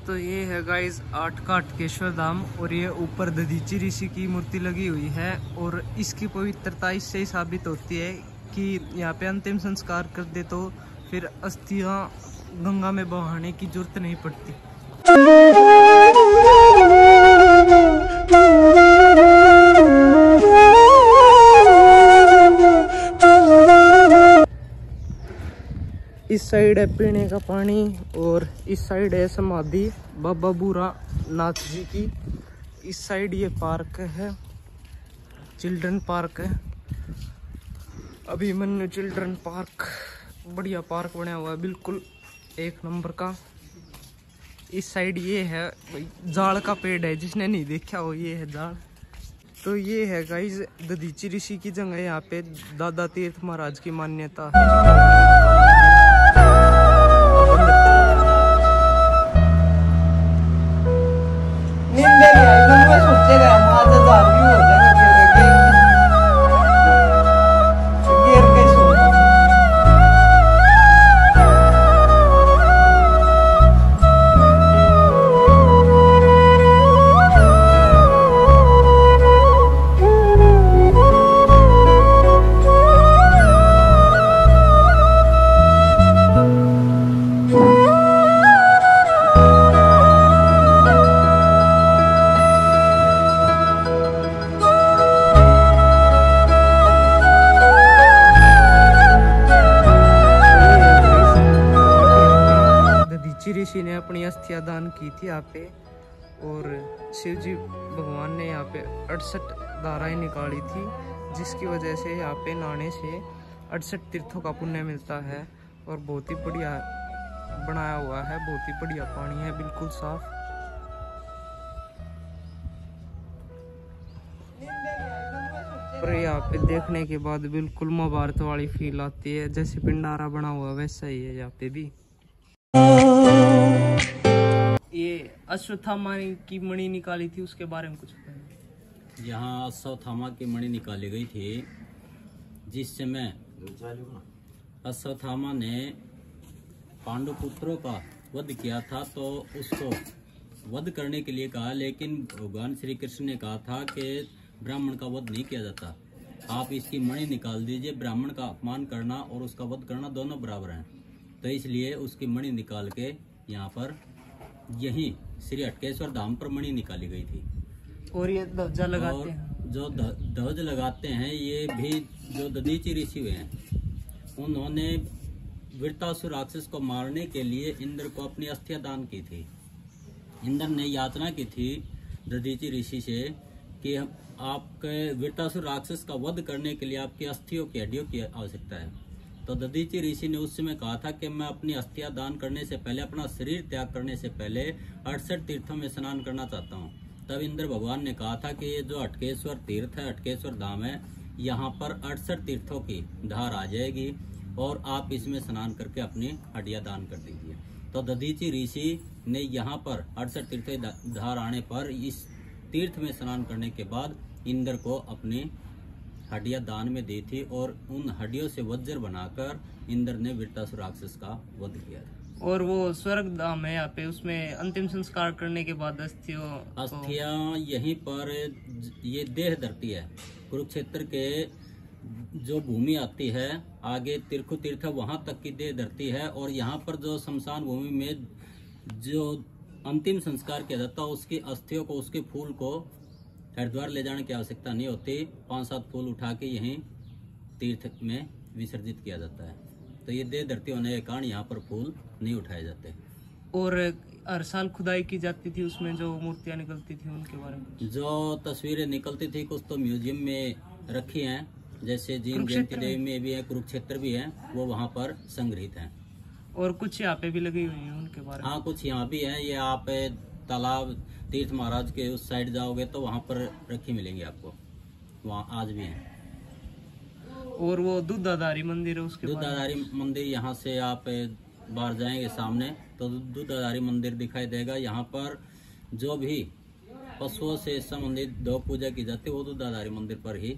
तो ये है गाइस आठ का अटकेश्वर धाम और ये ऊपर दधीची ऋषि की मूर्ति लगी हुई है और इसकी पवित्रता इससे ही साबित होती है कि यहाँ पे अंतिम संस्कार कर दे तो फिर अस्थियां गंगा में बहाने की जरूरत नहीं पड़ती। इस साइड है पीने का पानी और इस साइड है समाधि बाबा बूरा नाथ जी की। इस साइड ये पार्क है, चिल्ड्रन पार्क है, अभिमन्यु चिल्ड्रन पार्क। बढ़िया पार्क बना हुआ है, बिल्कुल एक नंबर का। इस साइड ये है जाड़ का पेड़ है, जिसने नहीं देखा हो ये है जाड़। तो ये है गाइस दधीची ऋषि की जगह, यहाँ पे दादा तीर्थ महाराज की मान्यता है। ऋषि ने अपनी अस्थियां दान की थी यहाँ पे और शिव जी भगवान ने यहाँ पे 68 धाराएं निकाली थी, जिसकी वजह से यहाँ पे नहाने से 68 तीर्थों का पुण्य मिलता है। और बहुत ही बढ़िया बनाया हुआ है, बहुत ही बढ़िया पानी है, बिल्कुल साफ। और यहाँ पे देखने के बाद बिल्कुल महाभारत वाली फील आती है, जैसे पिंडारा बना हुआ वैसा ही है यहाँ पे भी। ये अश्वत्थामा की मणि निकाली थी, उसके बारे में कुछ बताएं। यहाँ अश्वत्थामा की मणि निकाली गई थी, जिस समय अश्वत्थामा ने पांडु पुत्रों का वध किया था, तो उसको वध करने के लिए कहा, लेकिन भगवान श्री कृष्ण ने कहा था कि ब्राह्मण का वध नहीं किया जाता, आप इसकी मणि निकाल दीजिए। ब्राह्मण का अपमान करना और उसका वध करना दोनों बराबर हैं, तो इसलिए उसकी मणि निकाल के यहाँ पर यही श्री अटकेश्वर धाम पर मणि निकाली गई थी। और ये ध्वजा लगाते हैं, जो ध्वज लगाते हैं, ये भी जो दधीची ऋषि हुए हैं, उन्होंने वृत्तासुर राक्षस को मारने के लिए इंद्र को अपनी अस्थियां दान की थी। इंद्र ने याचना की थी दधीची ऋषि से कि आपके वृत्तासुर राक्षस का वध करने के लिए आपकी अस्थियों की हड्डियों की आवश्यकता है। तो दधीची ऋषि ने उस समय कहा था कि मैं अपनी अस्थियां दान करने से पहले, अपना शरीर त्याग करने से पहले 68 तीर्थों में स्नान करना चाहता हूँ। तब इंद्र भगवान ने कहा था कि ये जो अटकेश्वर तीर्थ है, अटकेश्वर धाम है, यहाँ पर 68 तीर्थों की धार आ जाएगी और आप इसमें स्नान करके अपनी हड्डियां दान कर दीजिए। तो दधीची ऋषि ने यहाँ पर 68 तीर्थों की धार आने पर इस तीर्थ में स्नान करने के बाद इंद्र को अपनी हड्डियां दान में दी थी और उन हड्डियों से वज्र बनाकर इंद्र ने वृत्तासुर राक्षस का वध किया था। और वो स्वर्ग धाम है यहाँ पे, उसमें अंतिम संस्कार करने के बाद अस्थियां यहीं पर ये देह धरती है। कुरुक्षेत्र के जो भूमि आती है आगे तिरखु तीर्थ, वहां तक की देह धरती है। और यहाँ पर जो शमशान भूमि में जो अंतिम संस्कार किया जाता है, उसकी अस्थियों को, उसके फूल को हरिद्वार ले जाने की आवश्यकता नहीं होती। 5-7 फूल उठा के यहीं तीर्थ में विसर्जित किया जाता है। तो ये देह धरती होने के कारण यहाँ पर फूल नहीं उठाए जाते। और हर साल खुदाई की जाती थी, उसमें जो मूर्तियां निकलती थी उनके बारे में जो तस्वीरें निकलती थी, कुछ तो म्यूजियम में रखी हैं, जैसे जीन जयंती देवी में भी है, कुरुक्षेत्र भी है, वो वहाँ पर संग्रहित हैं। और कुछ यहाँ पे भी लगी हुई है उनके बारे में। हाँ, कुछ यहाँ भी है। ये आप तालाब तीर्थ महाराज के उस साइड जाओगे तो वहाँ पर रखी मिलेंगी आपको, वहाँ आज भी है। और वो दूधाधारी मंदिर है, उसके दूधाधारी मंदिर, यहाँ से आप बाहर जाएंगे सामने तो दूधाधारी मंदिर दिखाई देगा। यहाँ पर जो भी पशुओं से संबंधित गौ पूजा की जाती है वो दूधाधारी मंदिर पर ही,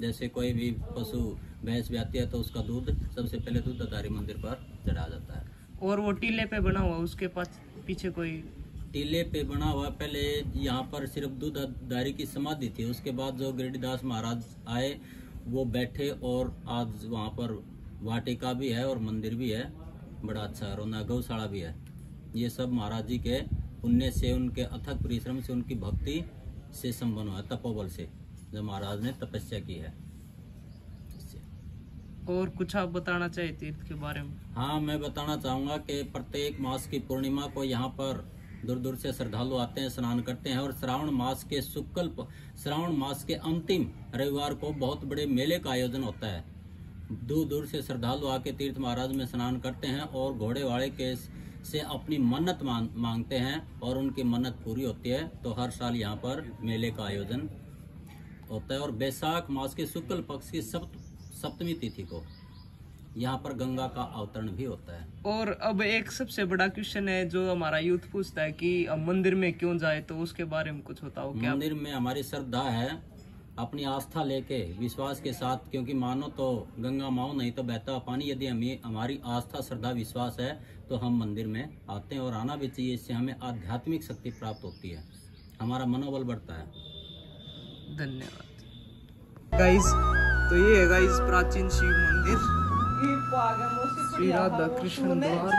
जैसे कोई भी पशु भैंस भी आती है तो उसका दूध सबसे पहले दूधाधारी मंदिर पर चढ़ाया जाता है। और वो टीले पे बना हुआ, उसके पास पीछे कोई टीले पे बना हुआ। पहले यहाँ पर सिर्फ दूधधारी की समाधि थी, उसके बाद जो गिरिदास महाराज आए वो बैठे, और आज वहाँ पर वाटिका भी है और मंदिर भी है, बड़ा अच्छा है, और गौशाला भी है। ये सब महाराज जी के पुण्य से, उनके अथक परिश्रम से, उनकी भक्ति से संपन्न हुआ, तपोबल से, जब महाराज ने तपस्या की है। और कुछ आप बताना चाहिए तीर्थ के बारे में? हाँ, मैं बताना चाहूँगा कि प्रत्येक मास की पूर्णिमा को यहाँ पर दूर दूर से श्रद्धालु आते हैं, स्नान करते हैं, और श्रावण मास के अंतिम रविवार को बहुत बड़े मेले का आयोजन होता है। दूर दूर से श्रद्धालु आके तीर्थ महाराज में स्नान करते हैं और घोड़े वाले के से अपनी मन्नत मांगते हैं, और उनकी मन्नत पूरी होती है। तो हर साल यहाँ पर मेले का आयोजन होता है। और बैसाख मास के शुक्ल पक्ष की सप्तमी तिथि को यहाँ पर गंगा का अवतरण भी होता है। और अब एक सबसे बड़ा क्वेश्चन है जो हमारा यूथ पूछता है कि अब मंदिर में क्यों जाए, तो उसके बारे में कुछ बताओ। क्या मंदिर में हमारी श्रद्धा है, अपनी आस्था लेके विश्वास के साथ, क्योंकि मानो तो गंगा माओ नहीं तो बहता पानी। यदि हमारी आस्था, श्रद्धा, विश्वास है तो हम मंदिर में आते हैं, और आना भी चाहिए। इससे हमें आध्यात्मिक शक्ति प्राप्त होती है, हमारा मनोबल बढ़ता है। धन्यवाद गाइस। तो ये है गाइस प्राचीन शिव मंदिर, श्री राधा कृष्ण द्वार।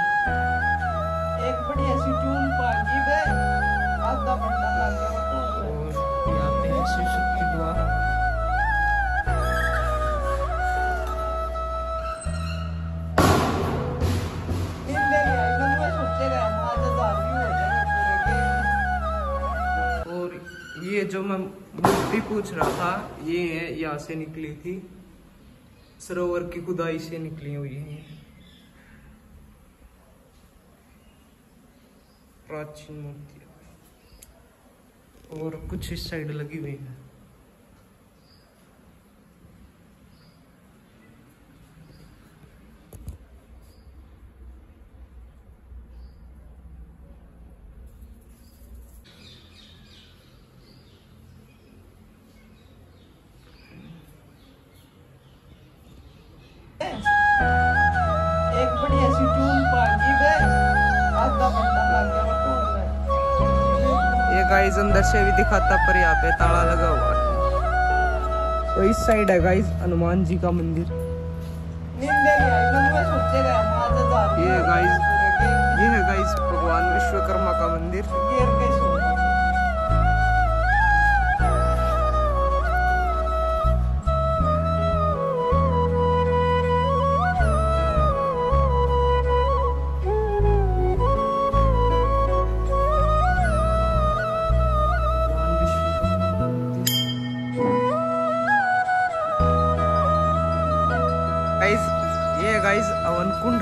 एक बड़ी ऐसी टूम पागी बे आधा बंदा लग गया। और यहाँ पे है शिव शक्ति द्वार। और ये जो मैं मूर्ति पूछ रहा था, ये है, यहाँ से निकली थी, सरोवर की खुदाई से निकली हुई है। प्राचीन मूर्ति और कुछ इस साइड लगी हुई है। एक बड़ी ऐसी टूम पागी बे आधा बंदा लग गया। ये गाइस अंदर से भी दिखाता, पर यहाँ पे ताला लगा हुआ है। तो इस साइड है गाइस हनुमान जी का मंदिर। ये है गाइस भगवान विश्वकर्मा का मंदिर। ये गाइस अवन कुंड।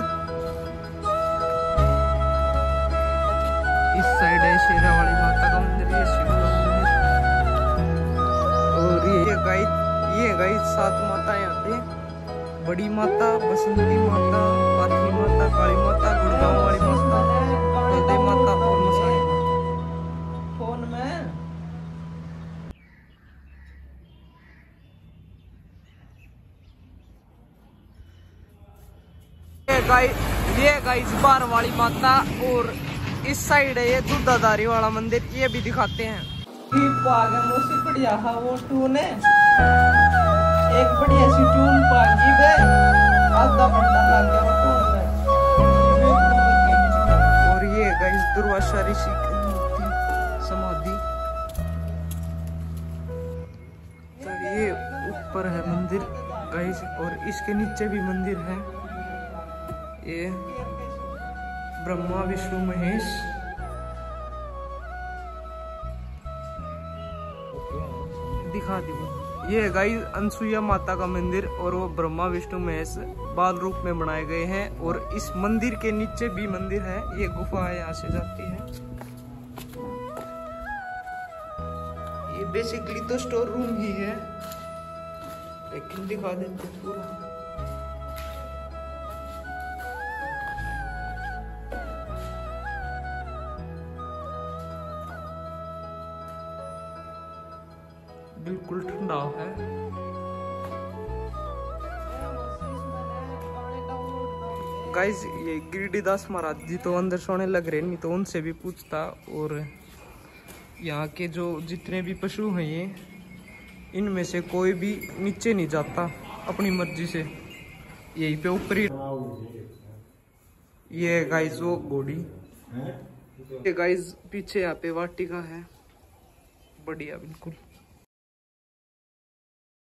इस साइड है शेरावाली माता का मंदिर, ये शिव का मंदिर। और ये गाइस 7 माता यहाँ पे, बड़ी माता, बसंती माता, पाथी माता, काली माता, गुड़गांव वाली माता, हृदय माता और मसाणी माता। फोन में ये गाइस बार वाली माता। और इस साइड है ये दूधाधारी वाला मंदिर, ये भी दिखाते हैं। वो टून है, एक बड़ी ऐसी टून पागी बे आधा बंदा लग गया। और ये गाइस दुर्वासा ऋषि की मूर्ति, समाधि। तो ये ऊपर है मंदिर गाइस, और इसके नीचे भी मंदिर है। ये ब्रह्मा विष्णु महेश। दिखा दी। ये है गाइस अनसुईया माता का मंदिर, और वो ब्रह्मा विष्णु महेश बाल रूप में बनाए गए हैं। और इस मंदिर के नीचे भी मंदिर है, ये गुफा है, यहाँ से जाती है। ये बेसिकली तो स्टोर रूम ही है, लेकिन दिखा देते हैं पूरा। बिल्कुल ठंडा है। गाइस ये गिरिडीदास महाराज जी तो अंदर सोने लग रहे, नहीं तो उनसे भी पूछता। और यहाँ के जो जितने भी पशु हैं ये, इनमें से कोई भी नीचे नहीं जाता अपनी मर्जी से, यहीं पे ऊपर ही। ये गाइस वो घोड़ी, ये गाइस पीछे यहाँ पे वाटिका है, बढ़िया बिल्कुल।